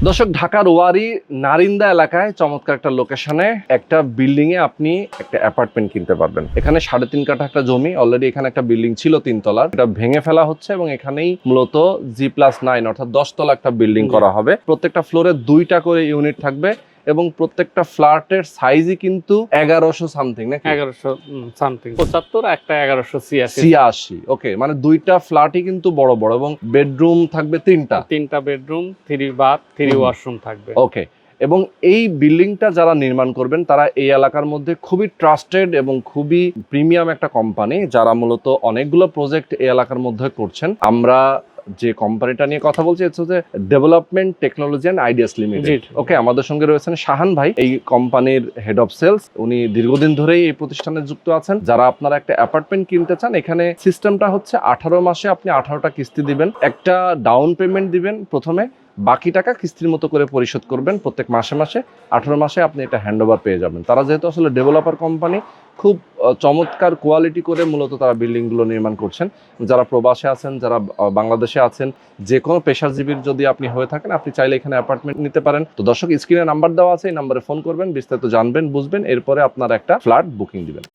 দর্শক, ঢাকার ওয়ারী নারিন্দা এলাকায় চমৎকার একটা লোকেশনে একটা বিল্ডিং এ আপনি একটা অ্যাপার্টমেন্ট কিনতে পারবেন। এখানে 3.5 কাঠা একটা জমি, অলরেডি এখানে একটা বিল্ডিং ছিল 3 তলার, এটা ভেঙে ফেলা হচ্ছে এবং এখানেই মূলত G+9 অর্থাৎ 10 তলা একটা বিল্ডিং করা হবে। প্রত্যেকটা ফ্লোরে 2টা করে ইউনিট থাকবে এবং প্রত্যেকটা ফ্ল্যাটের সাইজই কিন্তু 1100 সামথিং নাকি 1100 সামথিং 75 একটা 1186 86। ওকে, মানে 2টা ফ্ল্যাটই কিন্তু বড় বড় এবং বেডরুম থাকবে 3টা বেডরুম 3 বাথ 3 ওয়াশরুম থাকবে। ওকে, এবং এই বিল্ডিংটা যারা নির্মাণ করবেন তারা এই এলাকার মধ্যে খুবই ট্রাস্টেড এবং খুবই প্রিমিয়াম একটা কোম্পানি, যারা মূলত অনেকগুলো প্রজেক্ট এই এলাকার মধ্যে করছেন। আমরা যে কোম্পানিটা নিয়ে কথা বলছি হচ্ছে development technology and ideas limited. Okay, আমাদের সঙ্গে রয়েছেন শাহান ভাই, এই কোম্পানির হেড অফ সেলস। উনি দীর্ঘদিন ধরেই এই প্রতিষ্ঠানে যুক্ত আছেন। যারা আপনারা একটা অ্যাপার্টমেন্ট কিনতে চান, এখানে সিস্টেমটা হচ্ছে 18 মাসে আপনি 18টা কিস্তি দিবেন, একটা ডাউন পেমেন্ট দিবেন প্রথমে, বাকি টাকা কিস্তির মতো করে পরিশোধ করবেন প্রত্যেক মাসে মাসে। 18 মাসে আপনি এটা হ্যান্ডওভার পেয়ে যাবেন। তারা যেহেতু আসলে ডেভেলপার কোম্পানি, খুব চমৎকার কোয়ালিটি করে মূলত তারা বিল্ডিংগুলো নির্মাণ করছেন। যারা প্রবাসে আছেন, যারা বাংলাদেশে আছেন, যে কোনো পেশাজীবীর যদি আপনি হয়ে থাকেন, আপনি চাইলে এখানে অ্যাপার্টমেন্ট নিতে পারেন। তো দর্শক, স্ক্রিনে নাম্বার দেওয়া আছে, এই নাম্বারে ফোন করবেন, বিস্তারিত জানবেন, বুঝবেন, এরপরে আপনার একটা ফ্ল্যাট বুকিং দিবেন।